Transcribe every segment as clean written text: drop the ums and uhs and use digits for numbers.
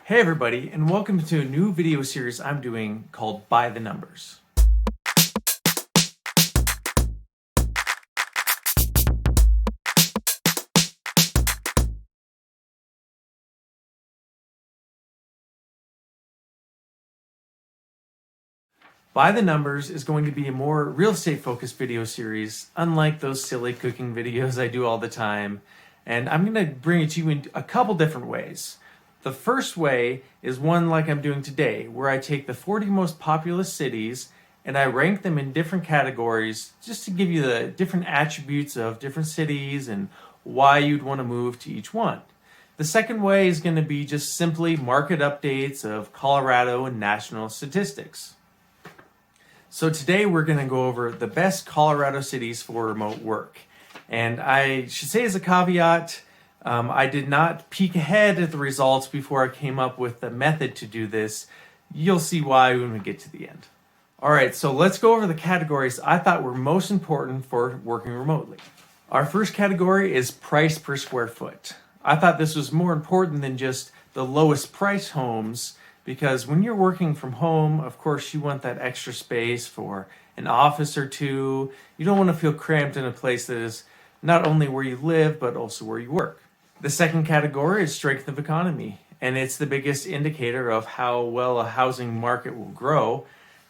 Hey everybody, and welcome to a new video series I'm doing called By the Numbers. By the Numbers is going to be a more real estate focused video series, unlike those silly cooking videos I do all the time. And I'm going to bring it to you in a couple different ways. The first way is one like I'm doing today, where I take the 40 most populous cities and I rank them in different categories just to give you the different attributes of different cities and why you'd want to move to each one. The second way is going to be just simply market updates of Colorado and national statistics. So today we're going to go over the best Colorado cities for remote work. And I should say as a caveat, I did not peek ahead at the results before I came up with the method to do this. You'll see why when we get to the end. All right, so let's go over the categories I thought were most important for working remotely. Our first category is price per square foot. I thought this was more important than just the lowest price homes, because when you're working from home, of course, you want that extra space for an office or two. You don't want to feel cramped in a place that is not only where you live, but also where you work. The second category is strength of economy, and it's the biggest indicator of how well a housing market will grow,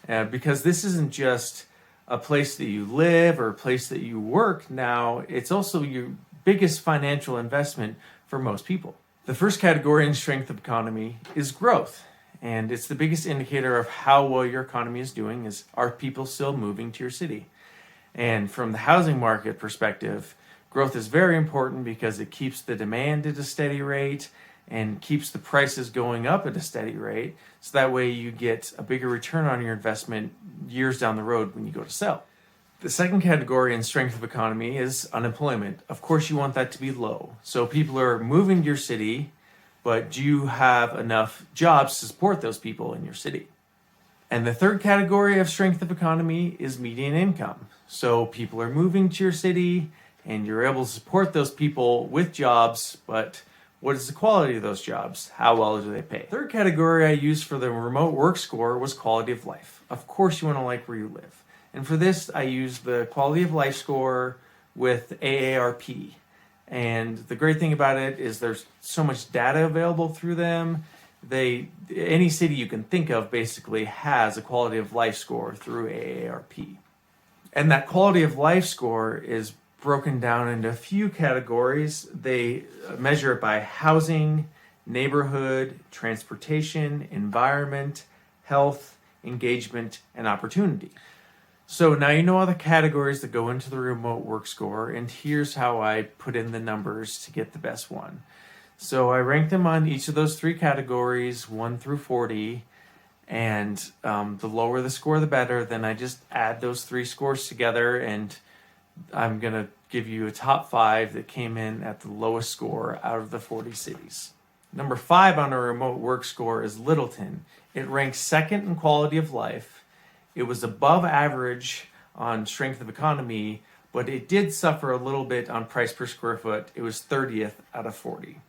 because this isn't just a place that you live or a place that you work now, it's also your biggest financial investment for most people. The first category in strength of economy is growth. And it's the biggest indicator of how well your economy is doing is, are people still moving to your city? And from the housing market perspective, growth is very important because it keeps the demand at a steady rate and keeps the prices going up at a steady rate. So that way you get a bigger return on your investment years down the road when you go to sell. The second category in strength of economy is unemployment. Of course, you want that to be low. So people are moving to your city, but do you have enough jobs to support those people in your city? And the third category of strength of economy is median income. So people are moving to your city and you're able to support those people with jobs, but what is the quality of those jobs? How well do they pay? Third category I used for the remote work score was quality of life. Of course you want to like where you live. And for this, I used the quality of life score with AARP. And the great thing about it is there's so much data available through them. Any city you can think of basically has a quality of life score through AARP. And that quality of life score is broken down into a few categories. They measure it by housing, neighborhood, transportation, environment, health, engagement, and opportunity. So now you know all the categories that go into the remote work score, and here's how I put in the numbers to get the best one. So I ranked them on each of those three categories, 1 through 40, and the lower the score, the better. Then I just add those three scores together, and I'm going to give you a top 5 that came in at the lowest score out of the 40 cities. Number 5 on our remote work score is Littleton. It ranks second in quality of life. It was above average on strength of economy, but it did suffer a little bit on price per square foot. It was 30th out of 40.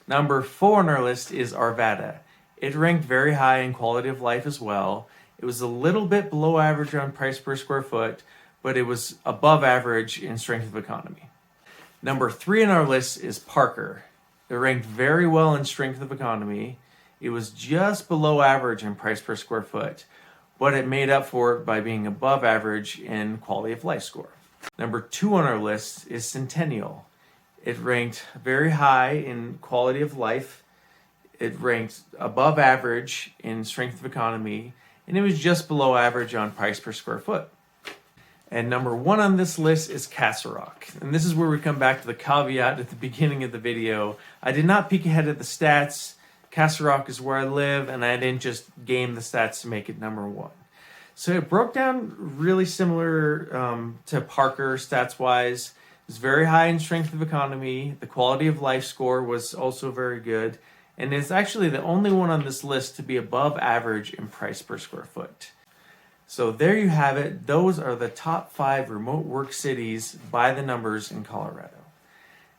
Number 4 on our list is Arvada. It ranked very high in quality of life as well. It was a little bit below average on price per square foot, but it was above average in strength of economy. Number 3 on our list is Parker. It ranked very well in strength of economy. It was just below average in price per square foot, but it made up for it by being above average in quality of life score. Number 2 on our list is Centennial. It ranked very high in quality of life. It ranked above average in strength of economy, and it was just below average on price per square foot. And number 1 on this list is Castle Rock. And this is where we come back to the caveat at the beginning of the video. I did not peek ahead at the stats. Castle Rock is where I live, and I didn't just game the stats to make it number 1. So it broke down really similar to Parker stats-wise. It was very high in strength of economy. The quality of life score was also very good. And it's actually the only one on this list to be above average in price per square foot. So there you have it. Those are the top 5 remote work cities by the numbers in Colorado.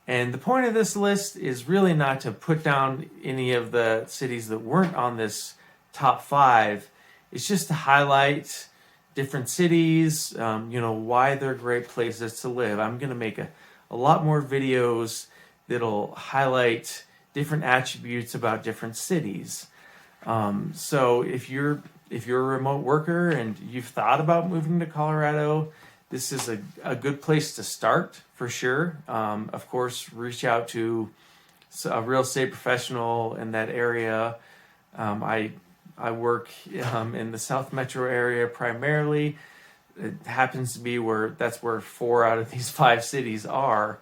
And the point of this list is really not to put down any of the cities that weren't on this top 5. It's just to highlight different cities, why they're great places to live. I'm going to make a lot more videos that'll highlight different attributes about different cities. So if you're a remote worker and you've thought about moving to Colorado, this is a good place to start for sure. Of course, reach out to a real estate professional in that area. I work in the South Metro area primarily. It happens to be that's where 4 out of these 5 cities are,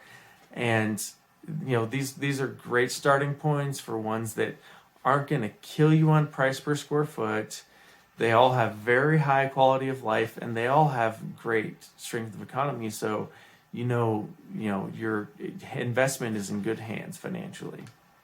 and these are great starting points for ones that aren't going to kill you on price per square foot. They all have very high quality of life, and they all have great strength of economy. So, your investment is in good hands financially.